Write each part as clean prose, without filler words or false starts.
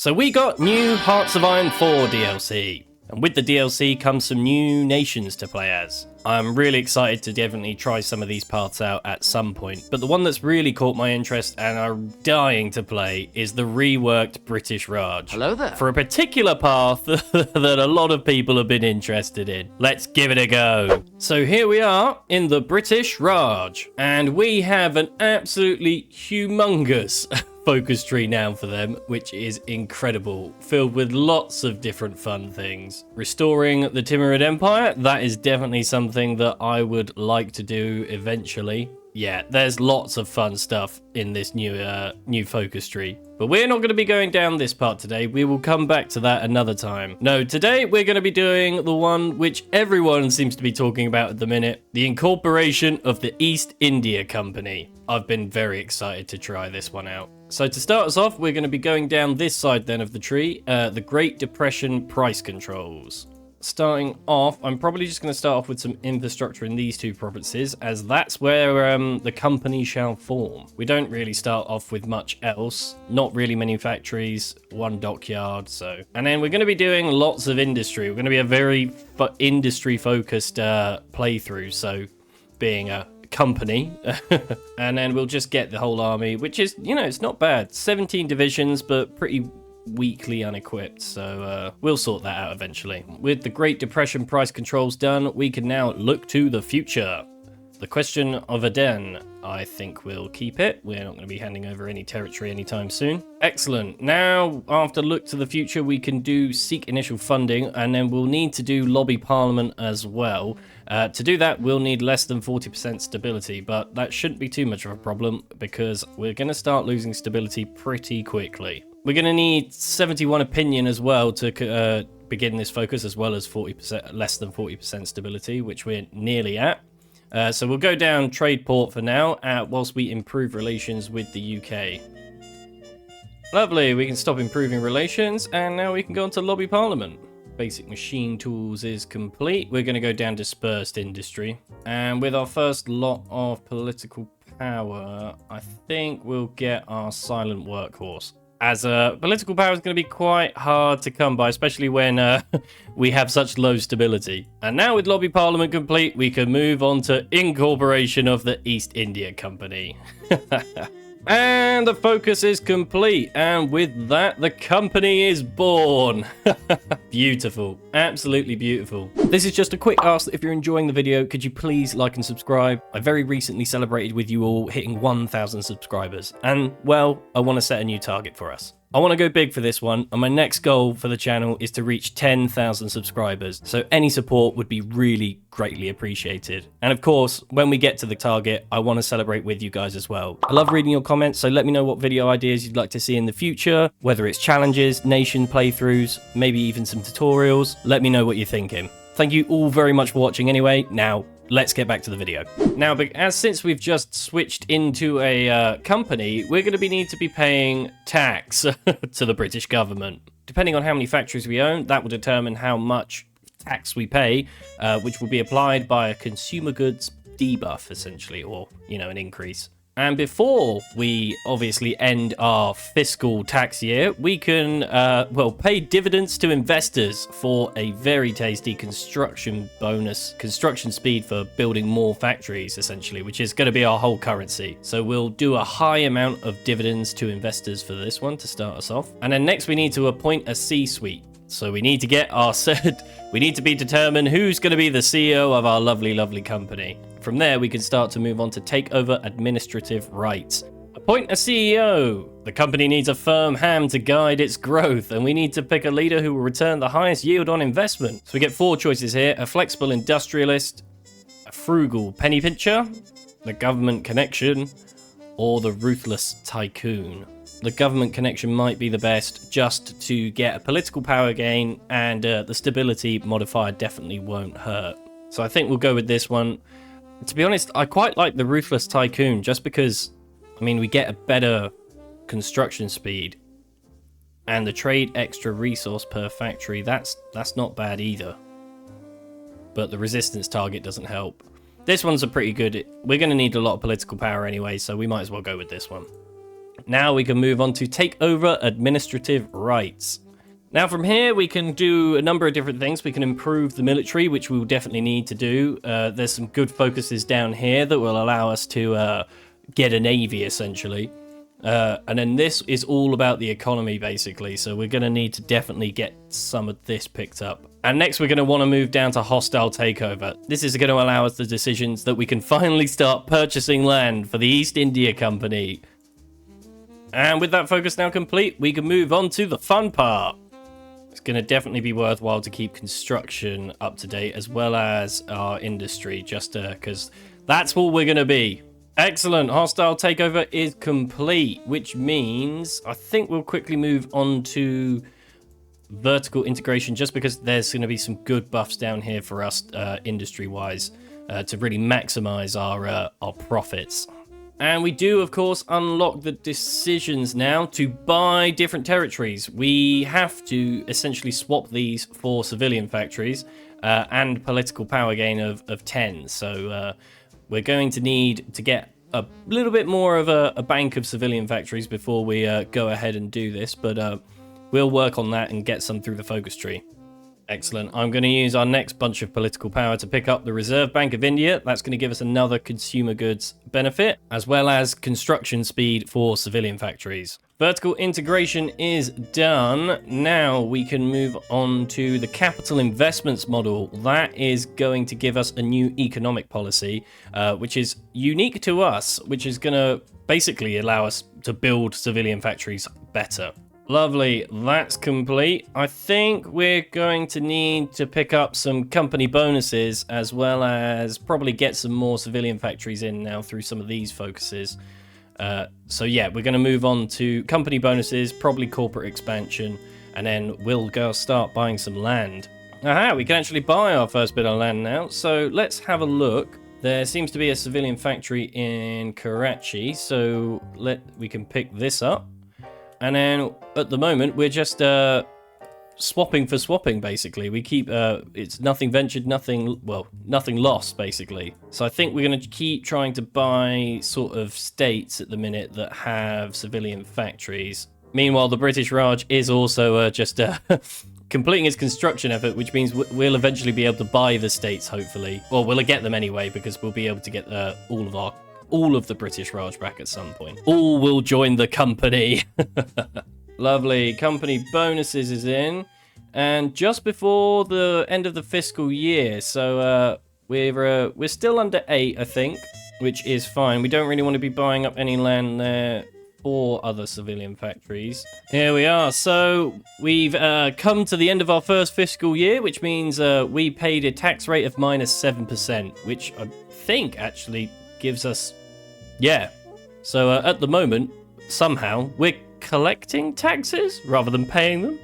So we got new Hearts of Iron 4 DLC. And with the DLC comes some new nations to play as. I'm really excited to definitely try some of these paths out at some point, but the one that's really caught my interest and I'm dying to play is the reworked British Raj. Hello there. For a particular path that a lot of people have been interested in. Let's give it a go. So here we are in the British Raj, and we have an absolutely humongous focus tree now for them, which is incredible, filled with lots of different fun things. Restoring the Timurid Empire, that is definitely something that I would like to do eventually. Yeah, there's lots of fun stuff in this new focus tree. But we're not going to be going down this part today. We will come back to that another time. No, today we're going to be doing the one which everyone seems to be talking about at the minute, the incorporation of the East India Company. I've been very excited to try this one out. So to start us off, we're going to be going down this side then of the tree, the Great Depression price controls. Starting off, I'm probably just going to start off with some infrastructure in these two provinces, as that's where the company shall form. We don't really start off with much else, not really many factories, one dockyard, so. And then we're going to be doing lots of industry. We're going to be a very industry-focused playthrough, so being a company. And then we'll just get the whole army, which is, you know, it's not bad. 17 divisions, but pretty weakly unequipped, so we'll sort that out eventually. With the Great Depression price controls done, we can now look to the future. The question of Aden, I think we'll keep it. We're not going to be handing over any territory anytime soon. Excellent. Now, after look to the future, we can do seek initial funding, and then we'll need to do lobby parliament as well. To do that, we'll need less than 40% stability, but that shouldn't be too much of a problem because we're going to start losing stability pretty quickly. We're going to need 71 opinion as well to begin this focus, as well as 40%, less than 40% stability, which we're nearly at. So we'll go down trade port for now, whilst we improve relations with the UK. Lovely, we can stop improving relations, and now we can go on to lobby parliament. Basic machine tools is complete. We're going to go down dispersed industry. And with our first lot of political power, I think we'll get our silent workhorse. As political power is going to be quite hard to come by, especially when we have such low stability. And now with lobby parliament complete, we can move on to incorporation of the East India Company. And the focus is complete, and with that, the company is born. Beautiful, absolutely beautiful. This is just a quick ask that if you're enjoying the video, could you please like and subscribe? I very recently celebrated with you all hitting 1,000 subscribers, and well, I want to set a new target for us. I want to go big for this one, and my next goal for the channel is to reach 10,000 subscribers, so any support would be really greatly appreciated. And of course, when we get to the target, I want to celebrate with you guys as well. I love reading your comments, so let me know what video ideas you'd like to see in the future, whether it's challenges, nation playthroughs, maybe even some tutorials. Let me know what you're thinking. Thank you all very much for watching anyway. Now, let's get back to the video. Now, since we've just switched into a company, we're going to need to be paying tax to the British government. Depending on how many factories we own, that will determine how much tax we pay, which will be applied by a consumer goods debuff, essentially, or, you know, an increase. And before we obviously end our fiscal tax year, we can, pay dividends to investors for a very tasty construction bonus, construction speed for building more factories, essentially, which is going to be our whole currency. So we'll do a high amount of dividends to investors for this one to start us off. And then next we need to appoint a C-suite. So we need to get we need to be determined who's going to be the CEO of our lovely, lovely company. From there, we can start to move on to take over administrative rights. Appoint a CEO. The company needs a firm hand to guide its growth, and we need to pick a leader who will return the highest yield on investment. So we get 4 choices here: a flexible industrialist, a frugal penny pincher, the government connection, or the ruthless tycoon. The government connection might be the best just to get a political power gain, and the stability modifier definitely won't hurt. So I think we'll go with this one. To be honest, I quite like the ruthless tycoon just because, I mean, we get a better construction speed, and the trade extra resource per factory, that's not bad either. But the resistance target doesn't help. This one's a pretty good. We're going to need a lot of political power anyway, so we might as well go with this one. Now we can move on to take over administrative rights. Now from here, we can do a number of different things. We can improve the military, which we will definitely need to do. There's some good focuses down here that will allow us to get a navy, essentially. And then this is all about the economy, basically. So we're going to need to definitely get some of this picked up. And next, we're going to want to move down to hostile takeover. This is going to allow us the decisions that we can finally start purchasing land for the East India Company. And with that focus now complete, we can move on to the fun part. It's going to definitely be worthwhile to keep construction up to date, as well as our industry, just because that's what we're going to be. Excellent. Hostile takeover is complete, which means I think we'll quickly move on to vertical integration, just because there's going to be some good buffs down here for us industry-wise to really maximize our profits. And we do, of course, unlock the decisions now to buy different territories. We have to essentially swap these for civilian factories and political power gain of 10. So we're going to need to get a little bit more of a bank of civilian factories before we go ahead and do this. But we'll work on that and get some through the focus tree. Excellent. I'm going to use our next bunch of political power to pick up the Reserve Bank of India. That's going to give us another consumer goods benefit, as well as construction speed for civilian factories. Vertical integration is done. Now we can move on to the capital investments model. That is going to give us a new economic policy, which is unique to us, which is going to basically allow us to build civilian factories better. Lovely, that's complete. I think we're going to need to pick up some company bonuses, as well as probably get some more civilian factories in now through some of these focuses. So yeah, we're going to move on to company bonuses, probably corporate expansion, and then we'll go start buying some land. Aha, we can actually buy our first bit of land now, so let's have a look. There seems to be a civilian factory in Karachi, so we can pick this up. And then at the moment, we're just swapping for swapping, basically. We keep, it's nothing ventured, nothing lost, basically. So I think we're going to keep trying to buy sort of states at the minute that have civilian factories. Meanwhile, the British Raj is also just completing its construction effort, which means we'll eventually be able to buy the states, hopefully. Well, we'll get them anyway, because we'll be able to get all of the British Raj back at some point. All will join the company. Lovely. Company bonuses is in. And just before the end of the fiscal year. So we're still under 8, I think, which is fine. We don't really want to be buying up any land there or other civilian factories. Here we are. So we've come to the end of our first fiscal year, which means we paid a tax rate of -7%, which I think actually gives us... Yeah, so at the moment, somehow, we're collecting taxes rather than paying them.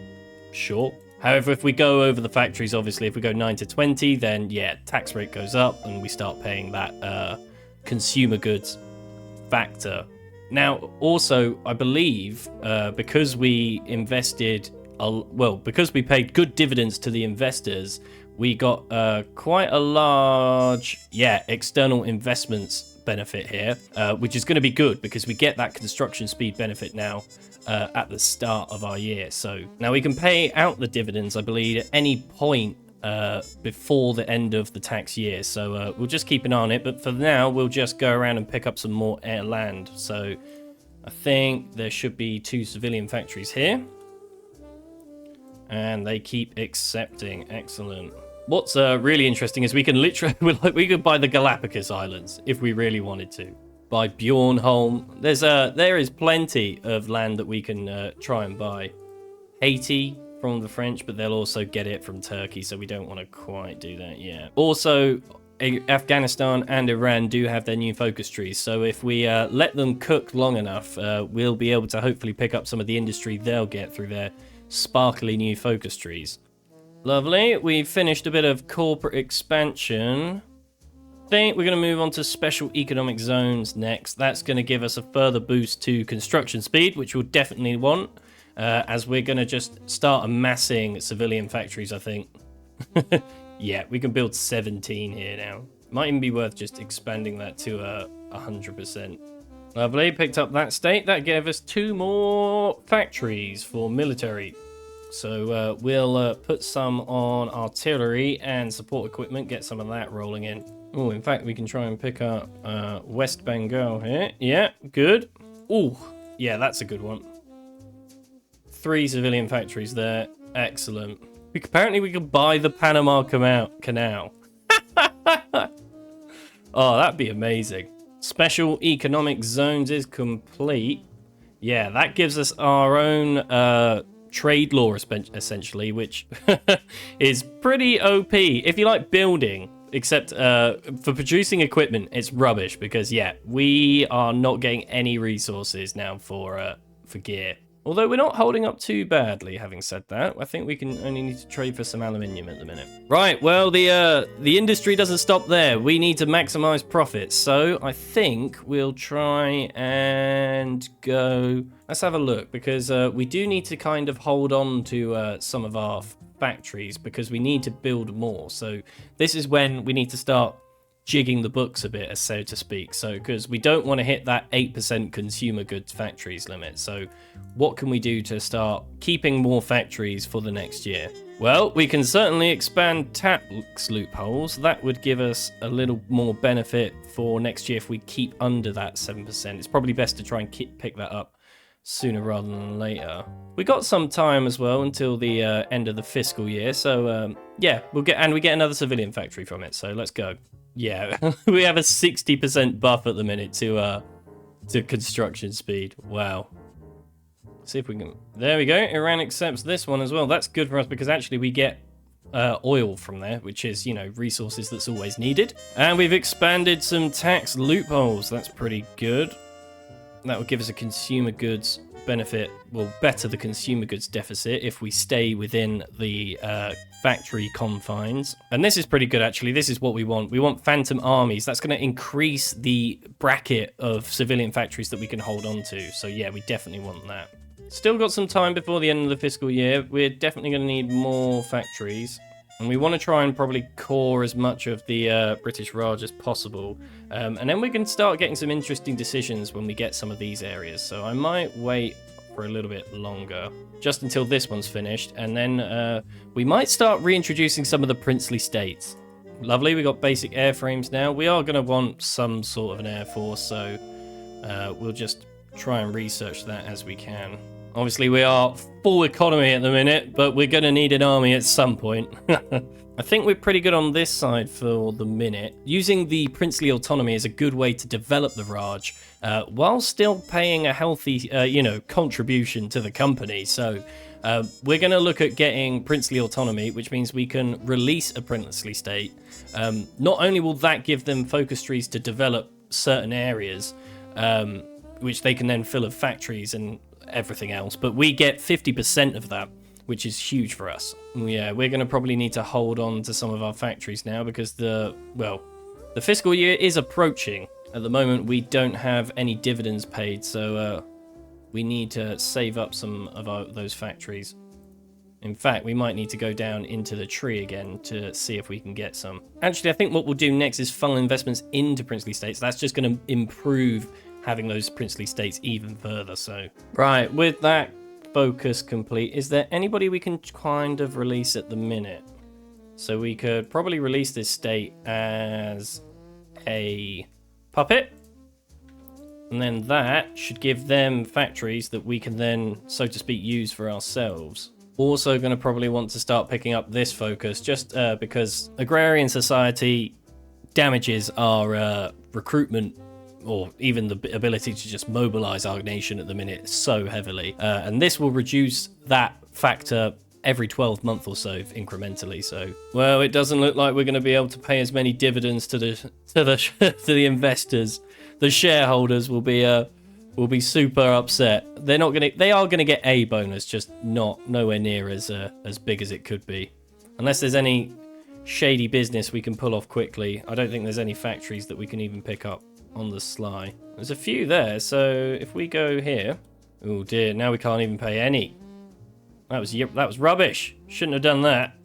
Sure. However, if we go over the factories, obviously, if we go 9 to 20, then yeah, tax rate goes up and we start paying that consumer goods factor. Now, also, I believe because we invested, because we paid good dividends to the investors, we got quite a large, external investments benefit here, which is going to be good because we get that construction speed benefit now at the start of our year. So now we can pay out the dividends, I believe, at any point before the end of the tax year. So we'll just keep an eye on it. But for now, we'll just go around and pick up some more air land. So I think there should be 2 civilian factories here. And they keep accepting. Excellent. What's really interesting is we can literally, we could buy the Galapagos Islands if we really wanted to. Buy Bjornholm. There is plenty of land that we can try and buy. Haiti from the French, but they'll also get it from Turkey, so we don't want to quite do that yet. Also, Afghanistan and Iran do have their new focus trees, so if we let them cook long enough, we'll be able to hopefully pick up some of the industry they'll get through their sparkly new focus trees. Lovely. We've finished a bit of corporate expansion. I think we're going to move on to special economic zones next. That's going to give us a further boost to construction speed, which we'll definitely want, as we're going to just start amassing civilian factories, I think. Yeah, we can build 17 here now. Might even be worth just expanding that to 100%. Lovely, picked up that state. That gave us 2 more factories for military. So we'll put some on artillery and support equipment, get some of that rolling in. Oh, in fact, we can try and pick up West Bengal here. Yeah, good. Oh, yeah, that's a good one. 3 civilian factories there. Excellent. Apparently, we could buy the Panama Canal. Oh, that'd be amazing. Special economic zones is complete. Yeah, that gives us our own trade law, essentially, which is pretty OP. If you like building, except for producing equipment, it's rubbish because, yeah, we are not getting any resources now for gear. Although we're not holding up too badly, having said that. I think we can only need to trade for some aluminium at the minute. Right, well, the industry doesn't stop there. We need to maximize profits. So I think we'll try and go... Let's have a look, because we do need to kind of hold on to some of our factories because we need to build more. So this is when we need to start jigging the books a bit, so to speak. So because we don't want to hit that 8% consumer goods factories limit. So what can we do to start keeping more factories for the next year? Well, we can certainly expand tax loopholes. That would give us a little more benefit for next year if we keep under that 7%. It's probably best to try and pick that up sooner rather than later. We got some time as well until the end of the fiscal year. So yeah, we get another civilian factory from it. So let's go. Yeah, we have a 60% buff at the minute to construction speed. Wow. See if we can... There we go. Iran accepts this one as well. That's good for us because actually we get oil from there, which is, you know, resources that's always needed. And we've expanded some tax loopholes. That's pretty good. That will give us a consumer goods benefit. Will better the consumer goods deficit if we stay within the factory confines. And this is pretty good, actually. This is what we want. We want phantom armies. That's going to increase the bracket of civilian factories that we can hold on to. So yeah, we definitely want that. Still got some time before the end of the fiscal year. We're definitely going to need more factories. And we want to try and probably core as much of the British Raj as possible. And then we can start getting some interesting decisions when we get some of these areas. So I might wait for a little bit longer, just until this one's finished. And then we might start reintroducing some of the princely states. Lovely, we got basic airframes now. We are going to want some sort of an air force, so we'll just try and research that as we can. Obviously, we are full economy at the minute, but we're going to need an army at some point. I think we're pretty good on this side for the minute. Using the princely autonomy is a good way to develop the Raj, while still paying a healthy, contribution to the company. So we're going to look at getting princely autonomy, which means we can release a princely state. Not only will that give them focus trees to develop certain areas, which they can then fill with factories and everything else, but we get 50% of that, which is huge for us. Yeah, we're going to probably need to hold on to some of our factories now because the fiscal year is approaching. At the moment, we don't have any dividends paid, so we need to save up some of those factories. In fact, we might need to go down into the tree again to see if we can get some. Actually, I think what we'll do next is funnel investments into princely states. That's just going to improve having those princely states even further. So right, with that focus complete, is there anybody we can kind of release at the minute? So we could probably release this state as a puppet, and then that should give them factories that we can then, so to speak, use for ourselves. Also going to probably want to start picking up this focus just because agrarian society damages our recruitment, or even the ability to just mobilize our nation at the minute so heavily. And this will reduce that factor every 12 months or so incrementally. So, well, it doesn't look like we're going to be able to pay as many dividends to the investors. The shareholders will be super upset. They are going to get a bonus, just nowhere near as big as it could be. Unless there's any shady business we can pull off quickly. I don't think there's any factories that we can even pick up on the sly. There's a few there, so if we go here... Oh dear, now we can't even pay any. That was rubbish. Shouldn't have done that.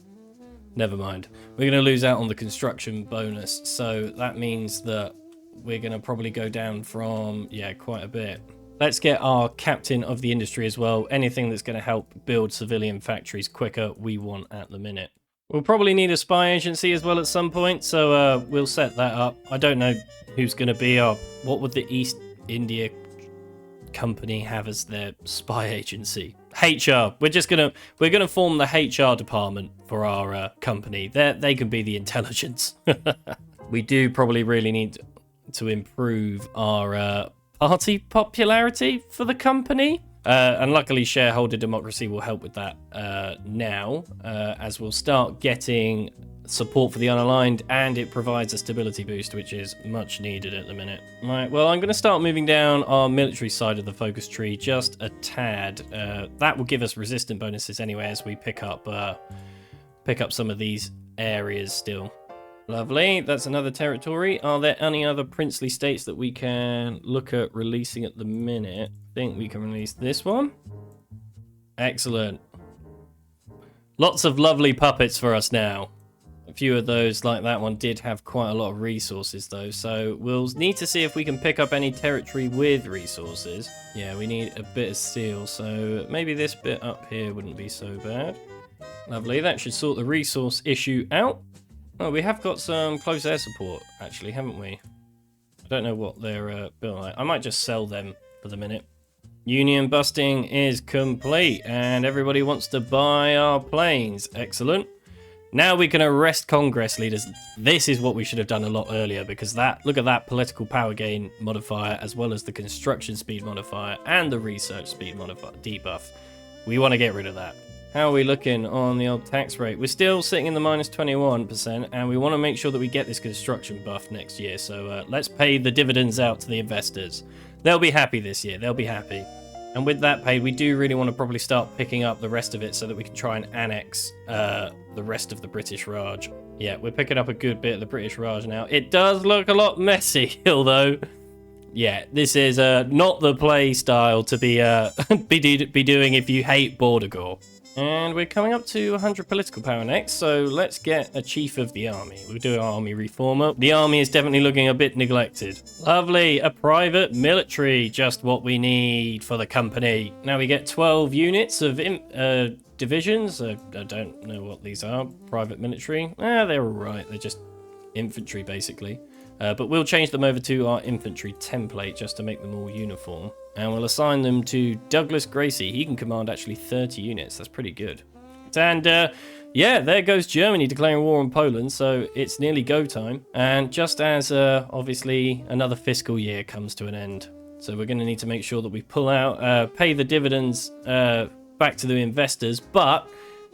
Never mind. We're going to lose out on the construction bonus, so that means that we're going to probably go down from, yeah, quite a bit. Let's get our captain of the industry as well. Anything that's going to help build civilian factories quicker, we want at the minute. We'll probably need a spy agency as well at some point, so we'll set that up. I don't know who's going to be our... What would the East India Company have as their spy agency? HR. We're gonna form the HR department for our company. They can be the intelligence. We do probably really need to improve our party popularity for the company. And luckily shareholder democracy will help with that now, as we'll start getting support for the unaligned, and it provides a stability boost, which is much needed at the minute. Right, well, I'm going to start moving down our military side of the focus tree just a tad. That will give us resistant bonuses anyway as we pick up some of these areas still. Lovely, that's another territory. Are there any other princely states that we can look at releasing at the minute? I think we can release this one. Excellent. Lots of lovely puppets for us now. A few of those, like that one, did have quite a lot of resources, though. So we'll need to see if we can pick up any territory with resources. Yeah, we need a bit of steel, so maybe this bit up here wouldn't be so bad. Lovely, that should sort the resource issue out. Oh, we have got some close air support, actually, haven't we? I don't know what they're built like. I might just sell them for the minute. Union busting is complete, and everybody wants to buy our planes. Excellent. Now we can arrest Congress leaders. This is what we should have done a lot earlier, because look at that political power gain modifier, as well as the construction speed modifier and the research speed modifier debuff. We want to get rid of that. How are we looking on the old tax rate? We're still sitting in the minus 21%, and we want to make sure that we get this construction buff next year. So let's pay the dividends out to the investors. They'll be happy this year. They'll be happy. And with that paid, we do really want to probably start picking up the rest of it so that we can try and annex the rest of the British Raj. Yeah, we're picking up a good bit of the British Raj now. It does look a lot messy, although, yeah, this is not the play style to be doing if you hate Bordagore. And we're coming up to 100 political power next, so let's get a chief of the army. We'll do our army reformer. The army is definitely looking a bit neglected. Lovely, a private military, just what we need for the company. Now we get 12 units of divisions. I don't know what these are. Private military. They're all right. They're just infantry, basically. But we'll change them over to our infantry template just to make them all uniform. And we'll assign them to Douglas Gracie. He can command actually 30 units. That's pretty good. And yeah, there goes Germany declaring war on Poland. So it's nearly go time. And just as obviously another fiscal year comes to an end. So we're going to need to make sure that we pull out, pay the dividends back to the investors. But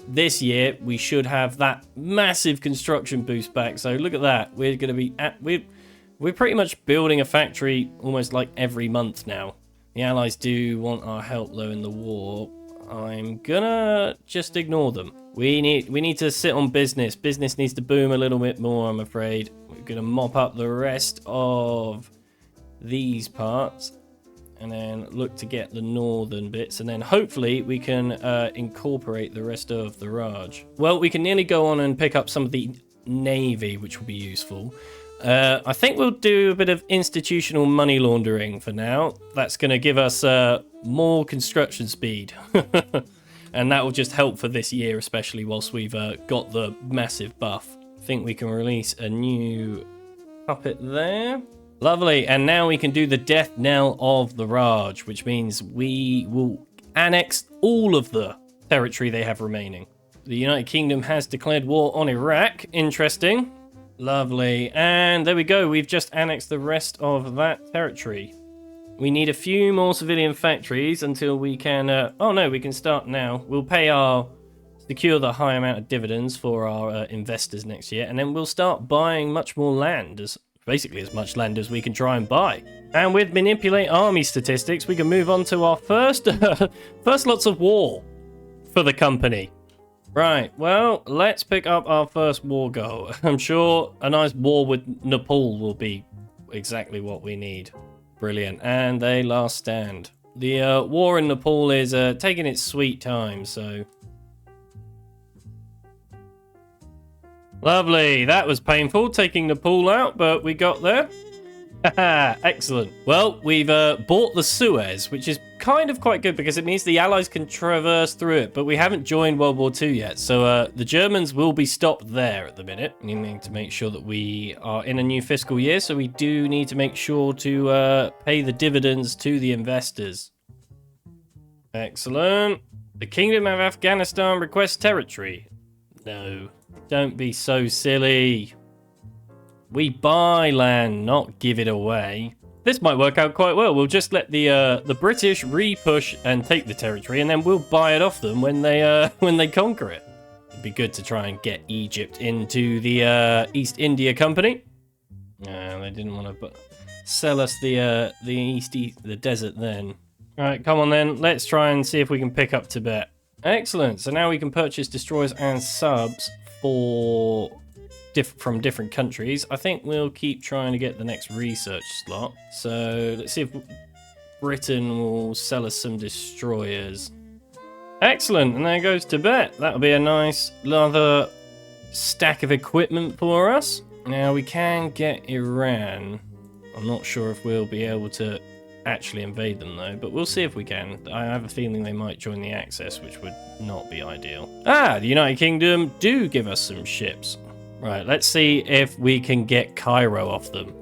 this year we should have that massive construction boost back. So look at that. We're going to be we're pretty much building a factory almost like every month now. The Allies do want our help though in the war. I'm gonna just ignore them. We need to sit on business. Business needs to boom a little bit more, I'm afraid. We're gonna mop up the rest of these parts and then look to get the northern bits, and then hopefully we can incorporate the rest of the Raj. Well, we can nearly go on and pick up some of the navy, which will be useful. I think we'll do a bit of institutional money laundering for now. That's going to give us more construction speed. And that will just help for this year, especially whilst we've got the massive buff. I think we can release a new puppet there. Lovely. And now we can do the death knell of the Raj, which means we will annex all of the territory they have remaining. The United Kingdom has declared war on Iraq. Interesting. Lovely, and there we go. We've just annexed the rest of that territory. We need a few more civilian factories until we can... oh no, we can start now. We'll secure the high amount of dividends for our investors next year, and then we'll start buying much more land, basically as much land as we can try and buy. And with manipulate army statistics, we can move on to our first lots of war for the company. Right, well, let's pick up our first war goal. I'm sure a nice war with Nepal will be exactly what we need. Brilliant. And a last stand. The war in Nepal is taking its sweet time, so... Lovely. That was painful, taking Nepal out, but we got there. Excellent. Well, we've bought the Suez, which is kind of quite good because it means the Allies can traverse through it, but we haven't joined World War II yet. So the Germans will be stopped there at the minute. We need to make sure that we are in a new fiscal year, so we do need to make sure to pay the dividends to the investors. Excellent. The Kingdom of Afghanistan requests territory. No, don't be so silly. We buy land, not give it away. This might work out quite well. We'll just let the British re-push and take the territory, and then we'll buy it off them when they conquer it. It'd be good to try and get Egypt into the East India Company. They didn't want to sell us the desert then. All right, come on then. Let's try and see if we can pick up Tibet. Excellent. So now we can purchase destroyers and subs from different countries. I think we'll keep trying to get the next research slot. So let's see if Britain will sell us some destroyers. Excellent, and there goes Tibet. That'll be a nice another stack of equipment for us. Now we can get Iran. I'm not sure if we'll be able to actually invade them though, but we'll see if we can. I have a feeling they might join the Axis, which would not be ideal. The United Kingdom do give us some ships. Right, let's see if we can get Cairo off them.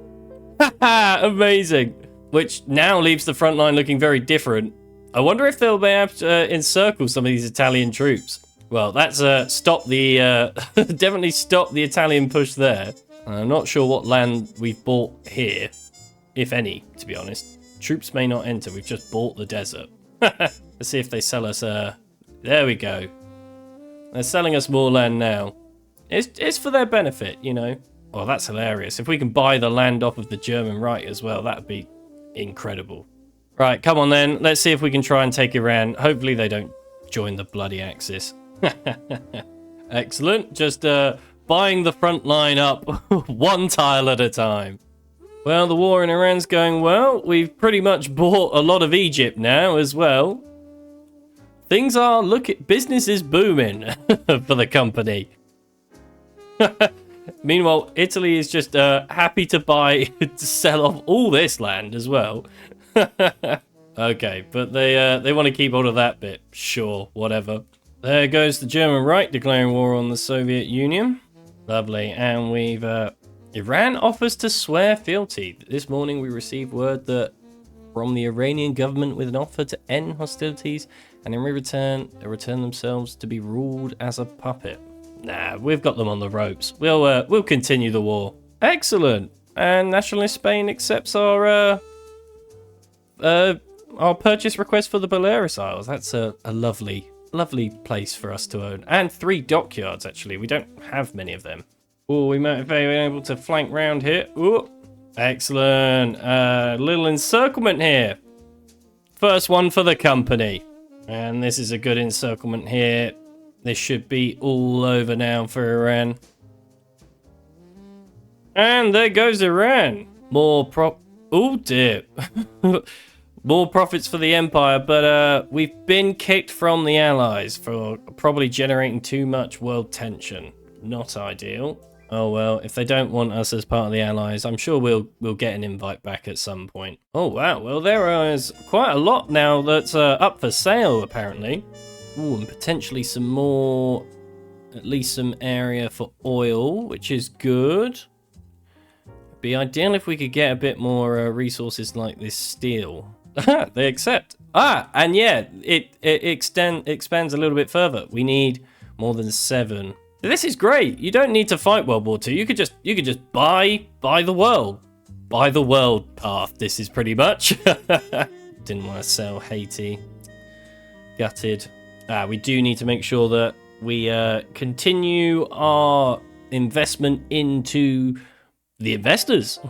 Amazing! Which now leaves the front line looking very different. I wonder if they'll be able to encircle some of these Italian troops. Well, that's definitely stop the Italian push there. I'm not sure what land we've bought here, if any, to be honest. Troops may not enter, we've just bought the desert. Let's see if they sell us, there we go. They're selling us more land now. It's for their benefit, you know. Oh, that's hilarious. If we can buy the land off of the German right as well, that'd be incredible. Right, come on then. Let's see if we can try and take Iran. Hopefully they don't join the bloody Axis. Excellent. Just buying the front line up one tile at a time. Well, the war in Iran's going well. We've pretty much bought a lot of Egypt now as well. Things are business is booming for the company. Meanwhile, Italy is just happy to sell off all this land as well. Okay, but they want to keep all of that bit. Sure, whatever. There goes the German right declaring war on the Soviet Union. Lovely, and we've Iran offers to swear fealty. This morning we received word that from the Iranian government with an offer to end hostilities, and in return, they return themselves to be ruled as a puppet. Nah, we've got them on the ropes. We'll continue the war. Excellent. And nationalist Spain accepts our purchase request for the Balearic Isles. That's a lovely place for us to own. And 3 dockyards, actually. We don't have many of them. Oh, we might be able to flank round here. Ooh, excellent. Little encirclement here. First one for the company. And this is a good encirclement here. This should be all over now for Iran. And there goes Iran. Oh dear. More profits for the Empire, but we've been kicked from the Allies for probably generating too much world tension. Not ideal. Oh well, if they don't want us as part of the Allies, I'm sure we'll get an invite back at some point. Oh wow, well there is quite a lot now that's up for sale apparently. Ooh, and potentially some more, at least some area for oil, which is good. It'd be ideal if we could get a bit more resources like this steel. They accept. And yeah, it expands a little bit further. We need more than 7. This is great. You don't need to fight World War II. You could just buy the world. Buy the world path. This is pretty much. Didn't want to sell Haiti. Gutted. We do need to make sure that we continue our investment into the investors.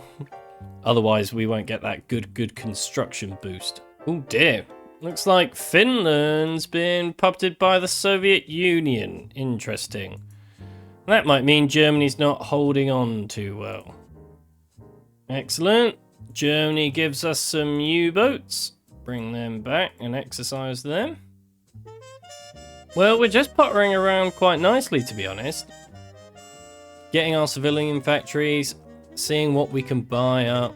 Otherwise, we won't get that good construction boost. Oh dear. Looks like Finland's been puppeted by the Soviet Union. Interesting. That might mean Germany's not holding on too well. Excellent. Germany gives us some U-boats. Bring them back and exercise them. Well, we're just pottering around quite nicely, to be honest. Getting our civilian factories, seeing what we can buy up.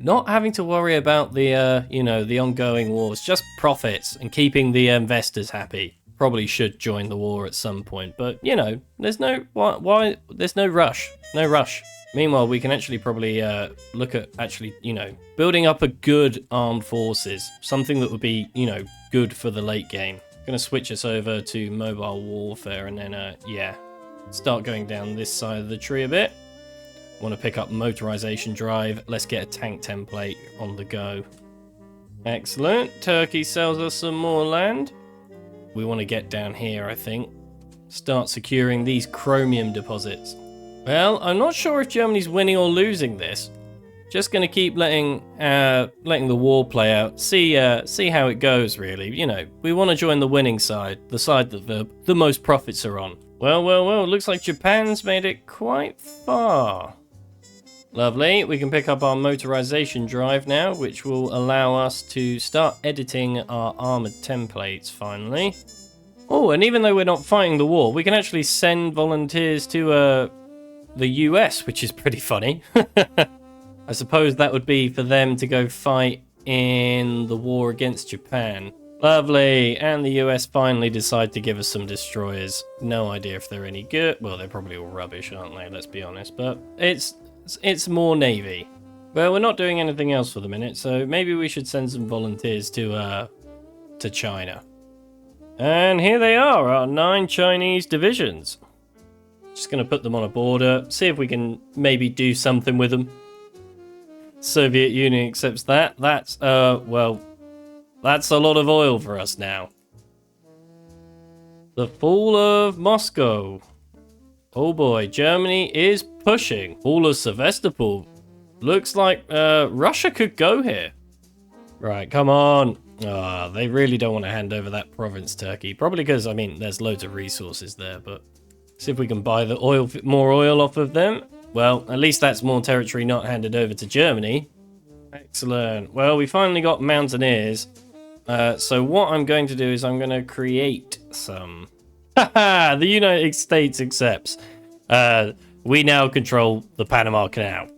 not having to worry about the, you know, the ongoing wars, just profits and keeping the investors happy. Probably should join the war at some point, but you know, there's no why there's no rush, no rush. Meanwhile, we can actually probably look at actually, you know, building up a good armed forces, something that would be, you know, good for the late game. Gonna switch us over to mobile warfare and then, yeah, start going down this side of the tree a bit. Want to pick up motorization drive. Let's get a tank template on the go. Excellent. Turkey sells us some more land. We want to get down here, I think. Start securing these chromium deposits. Well, I'm not sure if Germany's winning or losing this. Just going to keep letting the war play out. See how it goes, really. You know, we want to join the winning side, the side that the most profits are on. Well, looks like Japan's made it quite far. Lovely. We can pick up our motorization drive now, which will allow us to start editing our armored templates finally. Oh, and even though we're not fighting the war, we can actually send volunteers to the US, which is pretty funny. I suppose that would be for them to go fight in the war against Japan. Lovely. And the US finally decide to give us some destroyers. No idea if they're any good. Well, they're probably all rubbish, aren't they? Let's be honest. But it's more Navy. Well, we're not doing anything else for the minute, so maybe we should send some volunteers to China. And here they are, our 9 Chinese divisions. Just going to put them on a border, see if we can maybe do something with them. Soviet Union accepts that. That's, well, that's a lot of oil for us now. The fall of Moscow. Oh boy, Germany is pushing. Fall of Sevastopol. Looks like Russia could go here. Right, come on. They really don't want to hand over that province, Turkey. Probably because, I mean, there's loads of resources there, but see if we can buy the more oil off of them. Well, at least that's more territory not handed over to Germany. Excellent. Well, we finally got mountaineers. So what I'm going to do is I'm going to create some... Haha! The United States accepts. We now control the Panama Canal.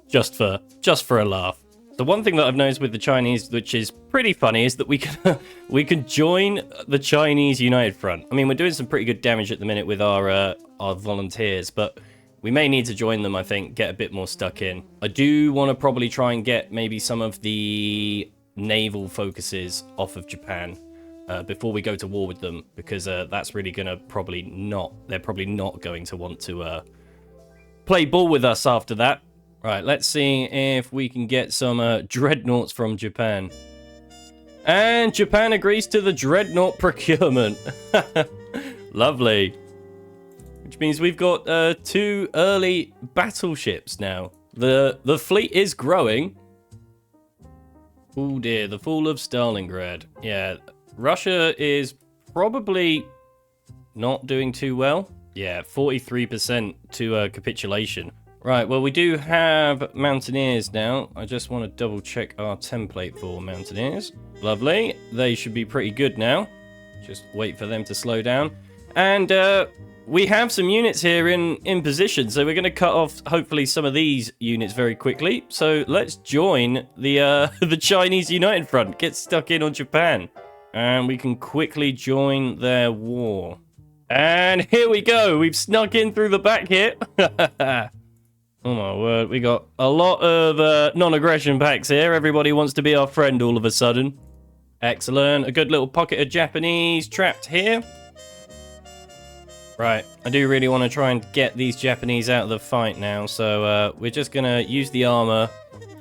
Just for a laugh. The one thing that I've noticed with the Chinese, which is pretty funny, is that we can join the Chinese United Front. I mean, we're doing some pretty good damage at the minute with our volunteers, but we may need to join them, I think, get a bit more stuck in. I do want to probably try and get maybe some of the naval focuses off of Japan before we go to war with them, because that's really going to they're probably not going to want to play ball with us after that. Right, let's see if we can get some dreadnoughts from Japan. And Japan agrees to the dreadnought procurement. Lovely. Which means we've got 2 early battleships now. The fleet is growing. Oh dear, the fall of Stalingrad. Yeah, Russia is probably not doing too well. Yeah, 43% to capitulation. Right, well, we do have mountaineers now. I just want to double check our template for mountaineers. Lovely. They should be pretty good now. Just wait for them to slow down. And we have some units here in position, so we're going to cut off, hopefully, some of these units very quickly. So let's join the the Chinese United Front. Get stuck in on Japan. And we can quickly join their war. And here we go. We've snuck in through the back here. Oh my word, we got a lot of non-aggression packs here. Everybody wants to be our friend all of a sudden. Excellent. A good little pocket of Japanese trapped here. Right, I do really want to try and get these Japanese out of the fight now. So we're just going to use the armor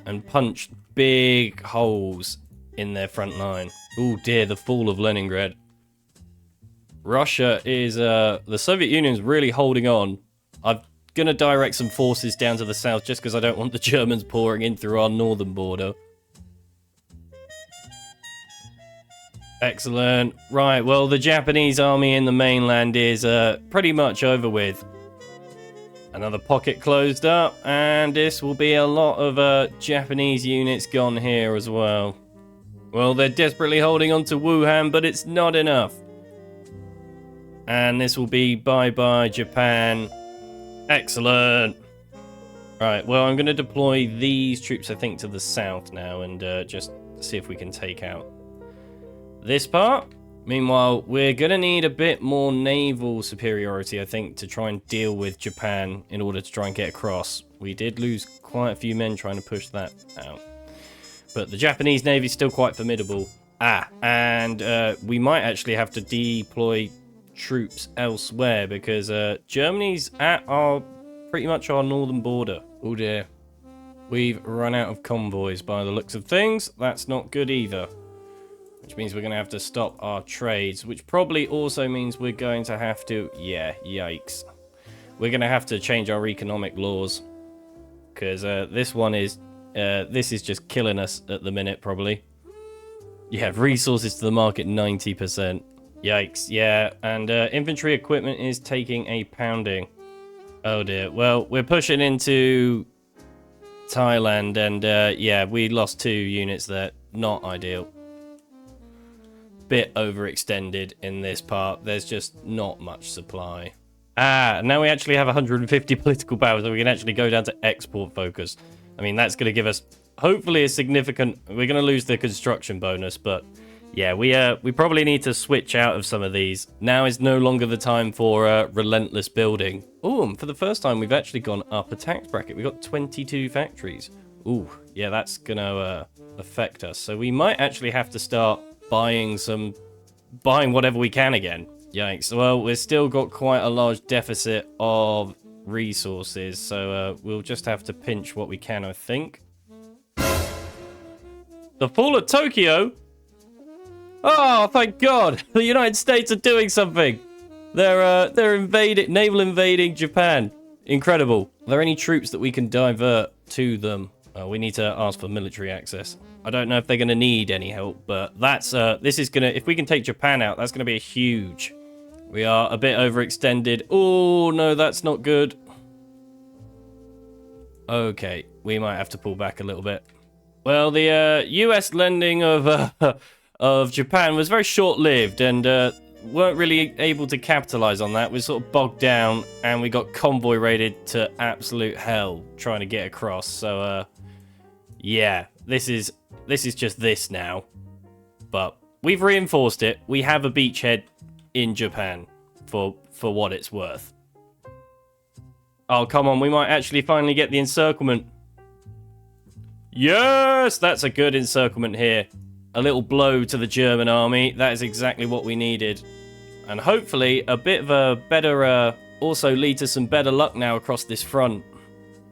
and punch big holes in their front line. Oh dear, the fall of Leningrad. Russia is... the Soviet Union's really holding on. I've gonna direct some forces down to the south just because I don't want the Germans pouring in through our northern border. Excellent. Right, well, the Japanese army in the mainland is pretty much over with. Another pocket closed up, and this will be a lot of Japanese units gone here as well. Well, they're desperately holding on to Wuhan, but it's not enough. And this will be bye-bye Japan. Excellent. Right, well, I'm going to deploy these troops, I think, to the south now and just see if we can take out this part. Meanwhile, we're going to need a bit more naval superiority, I think, to try and deal with Japan in order to try and get across. We did lose quite a few men trying to push that out. But the Japanese Navy's still quite formidable. And we might actually have to deploy troops elsewhere because Germany's at our pretty much our northern border. Oh dear. We've run out of convoys by the looks of things. That's not good either. Which means we're going to have to stop our trades, which probably also means we're going to have to... Yeah, yikes. We're going to have to change our economic laws. Because this one is... this is just killing us at the minute, probably. Yeah, resources to the market, 90%. Yikes, yeah. And infantry equipment is taking a pounding. Oh dear. Well, we're pushing into Thailand, and yeah, we lost 2 units there. Not ideal. Bit overextended in this part. There's just not much supply. Now we actually have 150 political power, so we can actually go down to export focus. I mean, that's going to give us hopefully a significant... We're going to lose the construction bonus, but yeah, we probably need to switch out of some of these. Now is no longer the time for relentless building. Oh, for the first time, we've actually gone up a tax bracket. We've got 22 factories. Ooh, yeah, that's going to affect us. So we might actually have to start buying whatever we can again. Yikes. Well, we've still got quite a large deficit of resources, so we'll just have to pinch what we can, I think. The fall of Tokyo? Oh, thank God. The United States are doing something. They're invading, naval invading Japan. Incredible. Are there any troops that we can divert to them? We need to ask for military access. I don't know if they're going to need any help, but that's this is going to... If we can take Japan out, that's going to be a huge... We are a bit overextended. Oh, no, that's not good. Okay, we might have to pull back a little bit. Well, the US lending of Japan was very short-lived and weren't really able to capitalize on that. We sort of bogged down and we got convoy raided to absolute hell trying to get across. So, yeah, this is just this now. But we've reinforced it. We have a beachhead in Japan for what it's worth. Oh, come on. We might actually finally get the encirclement. Yes! That's a good encirclement here. A little blow to the German army. That is exactly what we needed. And hopefully a bit of a better... also lead to some better luck now across this front.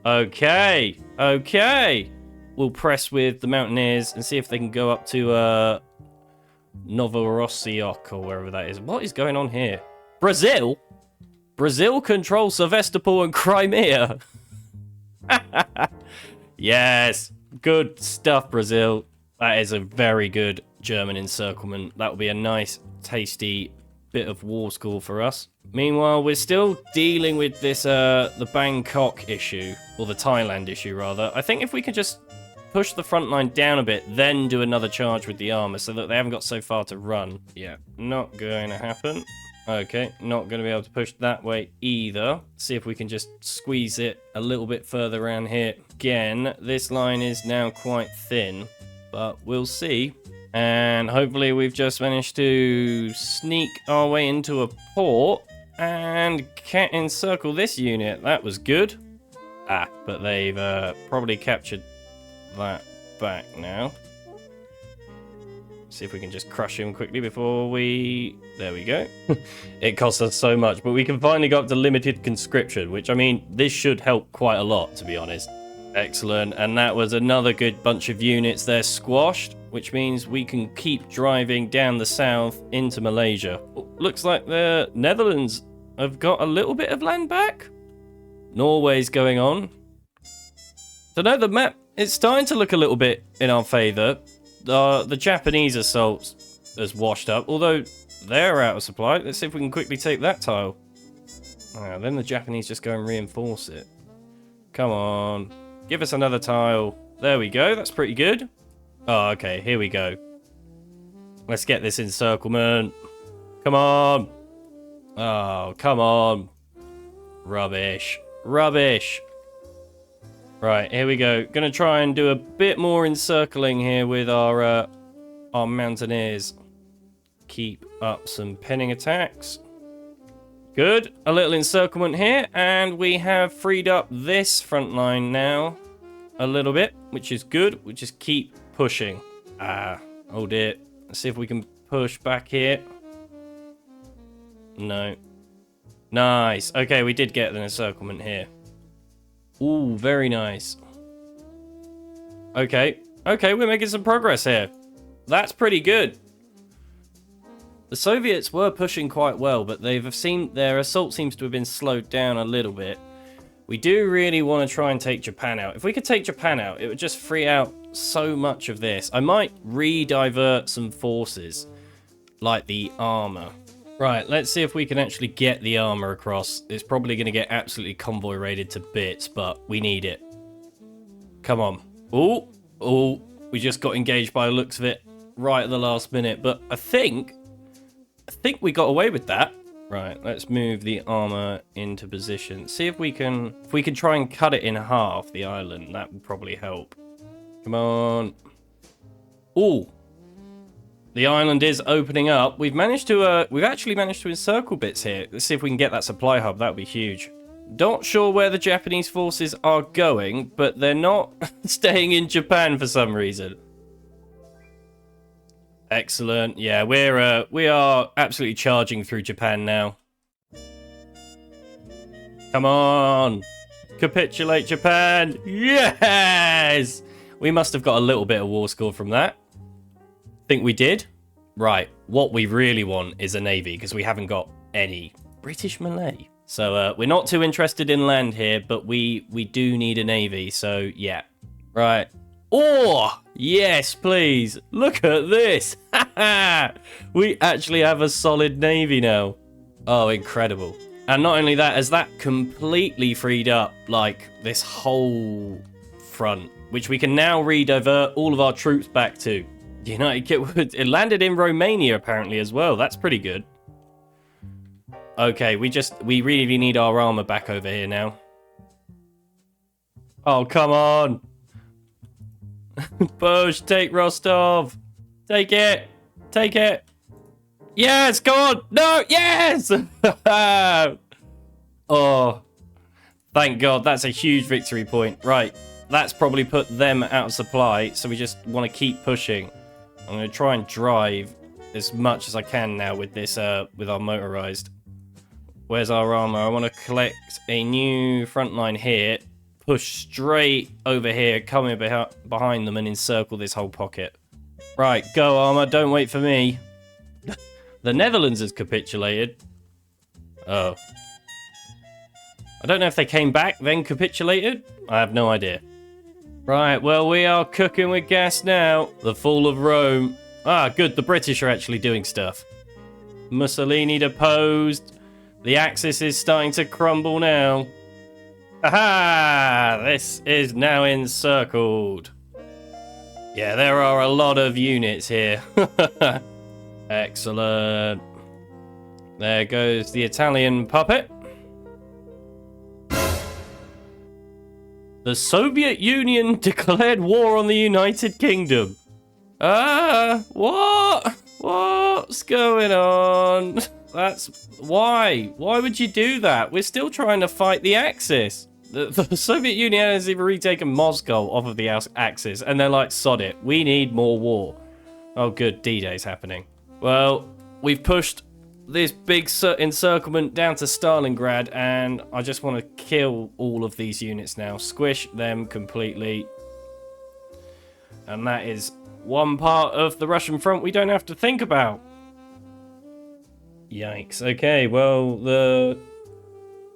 Okay. Okay. We'll press with the Mountaineers and see if they can go up to... Novorossiysk or wherever that is. What is going on here? Brazil? Brazil controls Sevastopol and Crimea. Yes. Good stuff, Brazil. That is a very good German encirclement. That will be a nice, tasty bit of war score for us. Meanwhile, we're still dealing with this, the Bangkok issue, or the Thailand issue, rather. I think if we could just push the front line down a bit, then do another charge with the armor so that they haven't got so far to run. Yeah, not going to happen. Okay, not going to be able to push that way either. See if we can just squeeze it a little bit further around here. Again, this line is now quite thin, but we'll see. And hopefully we've just managed to sneak our way into a port and can't encircle this unit. That was good. But they've probably captured that back now. See if we can just crush him quickly before we... There we go. It costs us so much, but we can finally go up to limited conscription, which, I mean, this should help quite a lot, to be honest. Excellent. And that was another good bunch of units there squashed, which means we can keep driving down the south into Malaysia. Looks like the Netherlands have got a little bit of land back. Norway's going on. Don't know, the map, it's starting to look a little bit in our favour. The Japanese assault has washed up, although they're out of supply. Let's see if we can quickly take that tile. Then the Japanese just go and reinforce it. Come on. Give us another tile. There we go. That's pretty good. Oh, okay. Here we go. Let's get this encirclement. Come on. Oh, come on. Rubbish. Rubbish. Right, here we go. Gonna try and do a bit more encircling here with our mountaineers. Keep up some penning attacks. Good. A little encirclement here, and we have freed up this front line now a little bit, which is good. We just keep pushing. Oh dear. Let's see if we can push back here. No. Nice. Okay, we did get an encirclement here. Ooh, very nice. Okay. Okay, we're making some progress here. That's pretty good. The Soviets were pushing quite well, but their assault seems to have been slowed down a little bit. We do really want to try and take Japan out. If we could take Japan out, it would just free out so much of this. I might re-divert some forces, like the armor. Right, let's see if we can actually get the armor across. It's probably going to get absolutely convoy raided to bits, but we need it. Come on. Oh, we just got engaged by the looks of it right at the last minute, but I think we got away with that. Right, let's move the armor into position. See if we can try and cut it in half, the island. That would probably help. Come on. Ooh. The island is opening up. We've actually managed to encircle bits here. Let's see if we can get that supply hub. That would be huge. Not sure where the Japanese forces are going, but they're not staying in Japan for some reason. Excellent. Yeah, we are absolutely charging through Japan now. Come on. Capitulate, Japan. Yes! We must have got a little bit of war score from that. Think we did? Right. What we really want is a navy, because we haven't got any. British Malay. So we're not too interested in land here, but we do need a navy. So yeah. Right. Oh, yes, please. Look at this. We actually have a solid navy now. Oh, incredible. And not only that, has that completely freed up, like, this whole front, which we can now re-divert all of our troops back to. It landed in Romania, apparently, as well. That's pretty good. Okay, we really need our armor back over here now. Oh, come on. Push, take Rostov. Take it. Take it. Yes, go on. No, yes. Oh, thank God. That's a huge victory point. Right, that's probably put them out of supply, so we just want to keep pushing. I'm going to try and drive as much as I can now with this, with our motorized. Where's our armor? I want to collect a new front line here. Push straight over here, come in behind them and encircle this whole pocket. Right, go armor, don't wait for me. The Netherlands has capitulated. Oh. I don't know if they came back, then capitulated. I have no idea. Right, well, we are cooking with gas now. The fall of Rome. Ah, good, the British are actually doing stuff. Mussolini deposed. The Axis is starting to crumble now. Aha! This is now encircled. Yeah, there are a lot of units here. Excellent. There goes the Italian puppet. The Soviet Union declared war on the United Kingdom. What? What's going on? That's... Why? Why would you do that? We're still trying to fight the Axis. The Soviet Union has even retaken Moscow off of the Axis, and they're like, sod it, we need more war. Oh, good, D-Day's happening. Well, we've pushed this big encirclement down to Stalingrad, and I just want to kill all of these units now. Squish them completely. And that is one part of the Russian front we don't have to think about. Yikes. Okay, well, the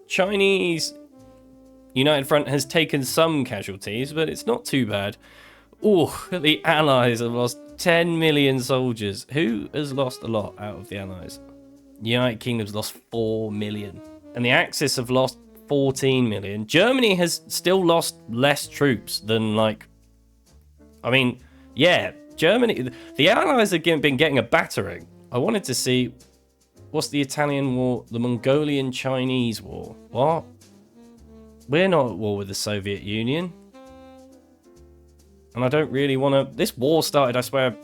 Chinese United Front has taken some casualties, but it's not too bad. Oh, the Allies have lost 10 million soldiers. Who has lost a lot out of the Allies? The United Kingdom's lost 4 million. And the Axis have lost 14 million. Germany has still lost less troops than, like... I mean, yeah, Germany... The Allies have been getting a battering. I wanted to see... What's the Italian war? The Mongolian-Chinese war. What? We're not at war with the Soviet Union. And I don't really want to... This war started, I swear,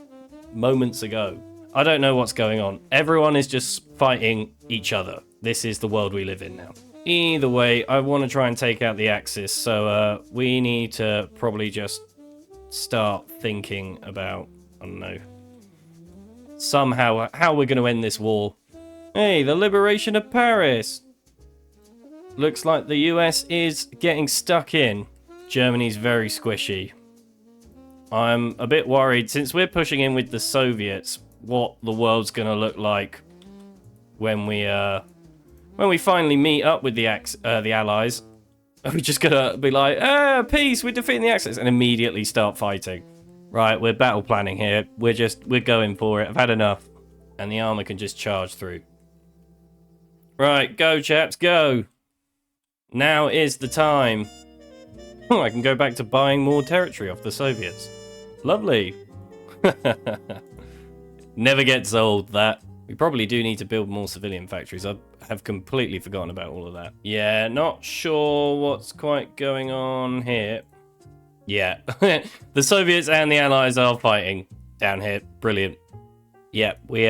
moments ago. I don't know what's going on. Everyone is just fighting each other. This is the world we live in now. Either way, I want to try and take out the Axis, so we need to probably just start thinking about, I don't know, somehow how we're going to end this war. Hey, the liberation of Paris. Looks like the US is getting stuck in. Germany's very squishy. I'm a bit worried, since we're pushing in with the Soviets, what the world's going to look like when we finally meet up with the Allies. Are we just going to be like, peace, we're defeating the Axis, and immediately start fighting? Right, we're battle planning here. We're going for it. I've had enough. And the armor can just charge through. Right, go chaps, go. Now is the time. Oh, I can go back to buying more territory off the Soviets. Lovely. Never gets old, that. We probably do need to build more civilian factories. I have completely forgotten about all of that. Yeah, not sure what's quite going on here. Yeah, the Soviets and the Allies are fighting down here. Brilliant. Yeah, we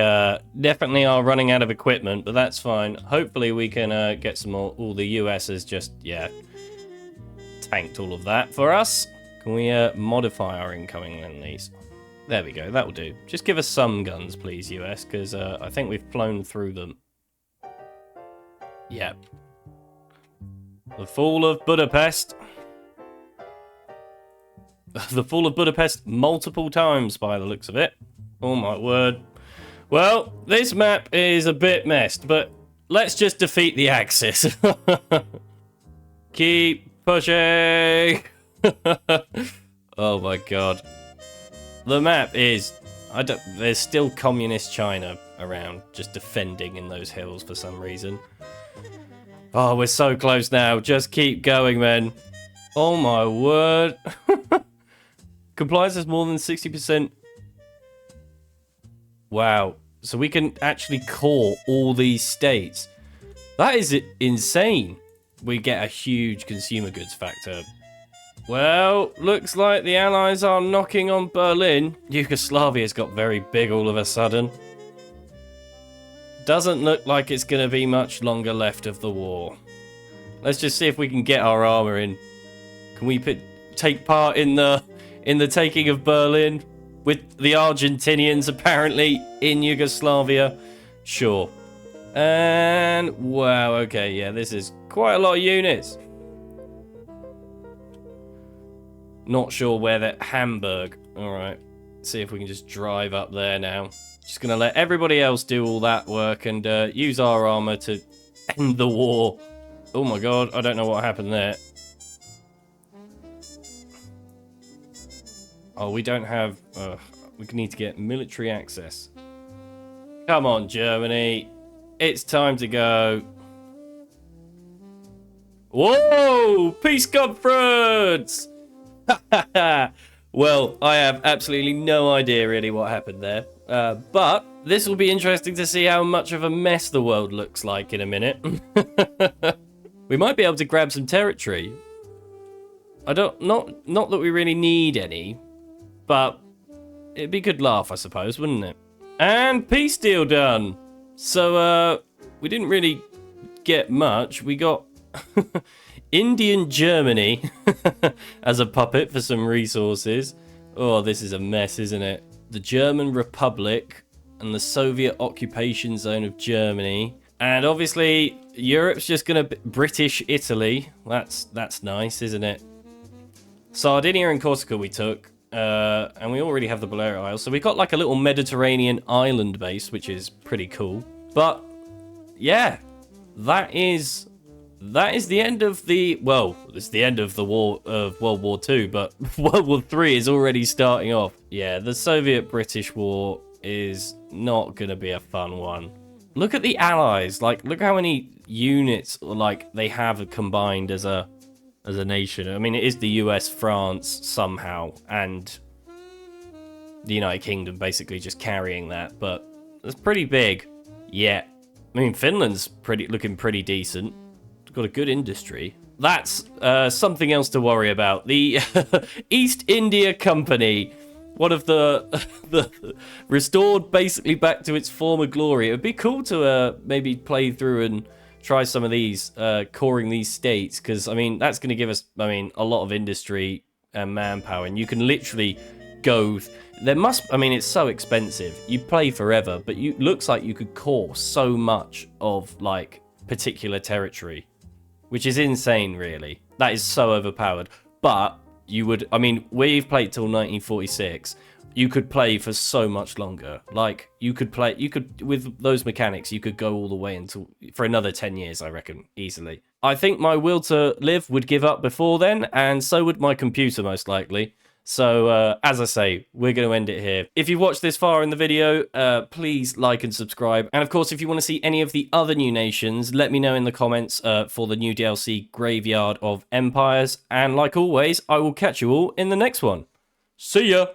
definitely are running out of equipment, but that's fine. Hopefully we can get some more. All the US has just, yeah, tanked all of that for us. Can we modify our incoming Lend-Lease? There we go, that'll do. Just give us some guns, please, US, because I think we've flown through them. Yep. The fall of Budapest. The fall of Budapest multiple times, by the looks of it. Oh, my word. Well, this map is a bit messed, but let's just defeat the Axis. Keep pushing. Oh, my God. The map is... there's still communist China around, just defending in those hills for some reason. Oh, we're so close now. Just keep going, man. Oh, my word. Compliance is more than 60%. Wow. So we can actually core all these states. That is insane. We get a huge consumer goods factor. Well, looks like the Allies are knocking on Berlin. Yugoslavia's got very big all of a sudden. Doesn't look like it's going to be much longer left of the war. Let's just see if we can get our armor in. Can we take part in the taking of Berlin with the Argentinians apparently in Yugoslavia? Sure. And wow, okay, yeah, this is quite a lot of units. Not sure where that Hamburg. All right, see if we can just drive up there now. Just gonna let everybody else do all that work and use our armor to end the war. Oh my god, I don't know what happened there. Oh, we don't have... we need to get military access. Come on, Germany. It's time to go. Whoa! Peace conference! Well, I have absolutely no idea really what happened there. But this will be interesting to see how much of a mess the world looks like in a minute. We might be able to grab some territory. Not that we really need any, but it'd be a good laugh, I suppose, wouldn't it? And peace deal done. So, we didn't really get much. We got Indian Germany as a puppet for some resources. Oh, this is a mess, isn't it? The German Republic and the Soviet occupation zone of Germany. And obviously, Europe's just going to... British Italy. That's nice, isn't it? Sardinia and Corsica we took. And we already have the Balearic Isles. So we've got like a little Mediterranean island base, which is pretty cool. But, yeah, that is the end of the... Well, it's the end of the war of World War II, but World War III is already starting off. Yeah, the Soviet-British War is not going to be a fun one. Look at the Allies. Like, look how many units, like, they have combined as a nation. I mean, it is the US, France, somehow, and the United Kingdom basically just carrying that, but it's pretty big. Yeah. I mean, Finland's looking pretty decent. Got a good industry. that's something else to worry about. The East India Company, one of the restored basically back to its former glory. It would be cool to maybe play through and try some of these, coring these states, because, I mean, that's going to give us, I mean, a lot of industry and manpower, and you can literally go... There must... I mean, it's so expensive. You play forever, but looks like you could core so much of, like, particular territory, which is insane, really. That is so overpowered. But you would... I mean, we've played till 1946. You could play for so much longer. Like, you could, with those mechanics, you could go all the way until, for another 10 years, I reckon, easily. I think my will to live would give up before then, and so would my computer, most likely. So, as I say, we're going to end it here. If you've watched this far in the video, please like and subscribe. And of course, if you want to see any of the other new nations, let me know in the comments for the new DLC, Graveyard of Empires. And like always, I will catch you all in the next one. See ya!